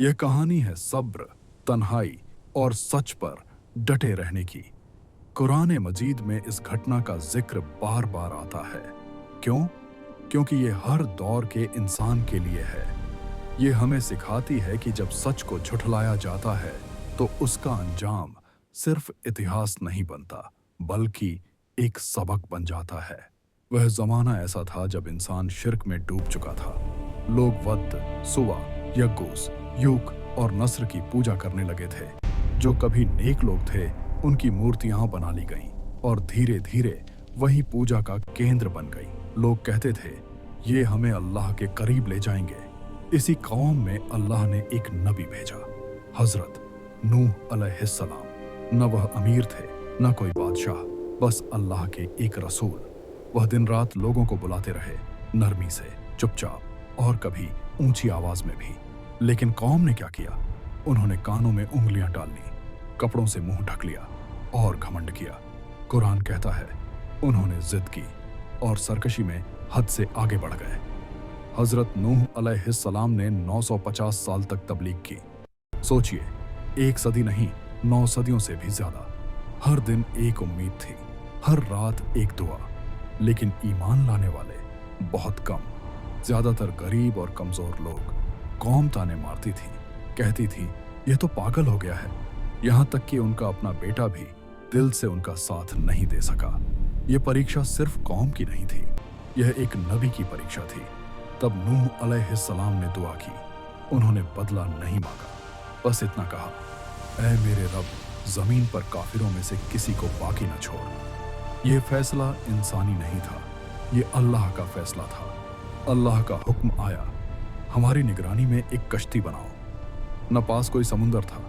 यह कहानी है सब्र, तन्हाई और सच पर डटे रहने की। कुरान मजीद में इस घटना का जिक्र बार बार आता है। क्यों? क्योंकि ये हर दौर के इंसान के लिए है। ये हमें सिखाती है कि जब सच को झुठलाया जाता है तो उसका अंजाम सिर्फ इतिहास नहीं बनता, बल्कि एक सबक बन जाता है। वह जमाना ऐसा था जब इंसान शिर्क में डूब चुका था। लोग वद्द, सुवा, यग्गूस, यूक और नस्र की पूजा करने लगे थे। जो कभी नेक लोग थे उनकी मूर्तियां बना ली गईं और धीरे धीरे वही पूजा का केंद्र बन गई। लोग कहते थे ये हमें अल्लाह के करीब ले जाएंगे। इसी कौम में अल्लाह ने एक नबी भेजा, हजरत नूह अलैहिस्सलाम। न वह अमीर थे न कोई बादशाह, बस अल्लाह के एक रसूल। वह दिन रात लोगों को बुलाते रहे, नरमी से, चुपचाप और कभी ऊंची आवाज में भी। लेकिन कौम ने क्या किया? उन्होंने कानों में उंगलियां डाल ली, कपड़ों से मुंह ढक लिया और घमंड किया। कुरान कहता है उन्होंने जिद की और सरकशी में हद से आगे बढ़ गए। हजरत नूह अलैहिस्सलाम ने 950 साल तक तबलीग की। सोचिए, एक सदी नहीं, 9 सदियों से भी ज्यादा। हर दिन एक उम्मीद थी, हर रात एक दुआ। लेकिन ईमान लाने वाले बहुत कम, ज्यादातर गरीब और कमजोर लोग। कौम ताने मारती थी, कहती थी यह तो पागल हो गया है। यहां तक कि उनका अपना बेटा भी दिल से उनका साथ नहीं दे सका। यह परीक्षा सिर्फ कौम की नहीं थी, यह एक नबी की परीक्षा थी। तब नूह अलैहिस्सलाम ने दुआ की। उन्होंने बदला नहीं मांगा, बस इतना कहा, ऐ मेरे रब, जमीन पर काफिरों में से किसी को बाकी न छोड़। यह फैसला इंसानी नहीं था, यह अल्लाह का फैसला था। अल्लाह का हुक्म आया, हमारी निगरानी में एक कश्ती बनाओ। न पास कोई समुंदर था,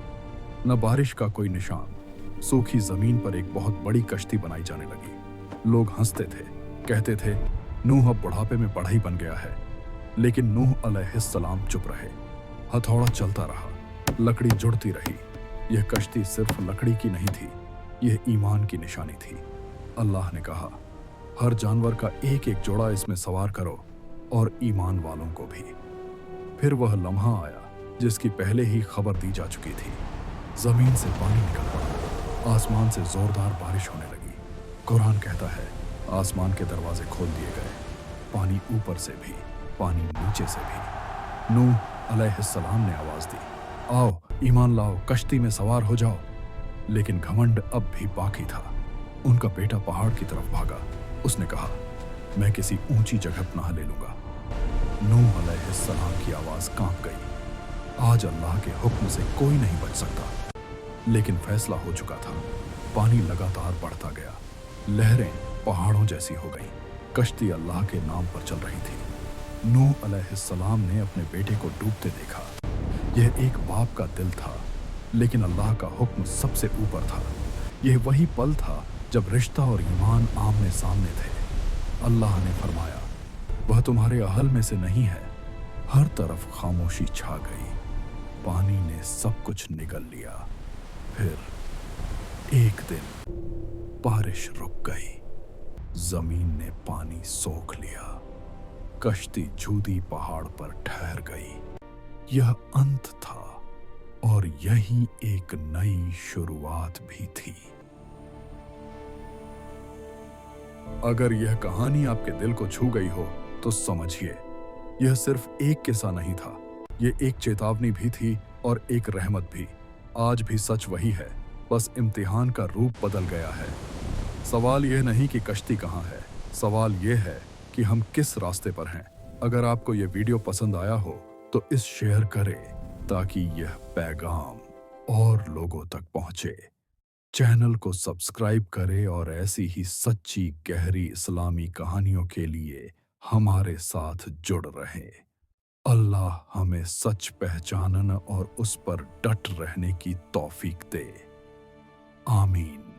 न बारिश का कोई निशान। सूखी जमीन पर एक बहुत बड़ी कश्ती बनाई जाने लगी। लोग हंसते थे, कहते थे नूह अब बुढ़ापे में बढ़ई बन गया है। लेकिन नूह अलैहिस्सलाम चुप रहे। हथौड़ा चलता रहा, लकड़ी जुड़ती रही। यह कश्ती सिर्फ लकड़ी की नहीं थी, यह ईमान की निशानी थी। अल्लाह ने कहा, हर जानवर का एक एक जोड़ा इसमें सवार करो और ईमान वालों को भी। फिर वह लम्हा आया जिसकी पहले ही खबर दी जा चुकी थी। जमीन से पानी निकल पड़ा, आसमान से जोरदार बारिश होने लगी। कुरान कहता है आसमान के दरवाजे खोल दिए गए, पानी ऊपर से भी, पानी नीचे से भी। नूह अलैहिस्सलाम ने आवाज दी, आओ ईमान लाओ, कश्ती में सवार हो जाओ। लेकिन घमंड अब भी बाकी था। उनका बेटा पहाड़ की तरफ भागा। उसने कहा, मैं किसी ऊंची जगह पनाह ले लूंगा। नूह अलैहिस्सलाम की आवाज कांप गई। आज अल्लाह के हुक्म से कोई नहीं बच सकता। लेकिन फैसला हो चुका था। पानी लगातार बढ़ता गया, लहरें पहाड़ों जैसी हो गईं। कश्ती अल्लाह के नाम पर चल रही थी। नूह अलैहिस्सलाम ने अपने बेटे को डूबते देखा। यह एक बाप का दिल था, लेकिन अल्लाह का हुक्म सबसे ऊपर था। यह वही पल था जब रिश्ता और ईमान आमने सामने थे। अल्लाह ने फरमाया, वह तुम्हारे अहल में से नहीं है। हर तरफ खामोशी छा गई। पानी ने सब कुछ निगल लिया। फिर एक दिन बारिश रुक गई, जमीन ने पानी सोख लिया, कश्ती जूदी पहाड़ पर ठहर गई। यह अंत था और यही एक नई शुरुआत भी थी। अगर यह कहानी आपके दिल को छू गई हो तो समझिए, यह सिर्फ एक किस्सा नहीं था, यह एक चेतावनी भी थी और एक रहमत भी। आज भी सच वही है, बस इम्तिहान का रूप बदल गया है। सवाल यह नहीं कि कश्ती कहाँ है, सवाल यह है कि हम किस रास्ते पर हैं। अगर आपको यह वीडियो पसंद आया हो तो इस शेयर करें ताकि यह पैगाम और लोगों तक पहुंचे। चैनल को सब्सक्राइब करें और ऐसी ही सच्ची गहरी इस्लामी कहानियों के लिए हमारे साथ जुड़ रहें। अल्लाह हमें सच पहचानने और उस पर डट रहने की तौफीक दे। आमीन।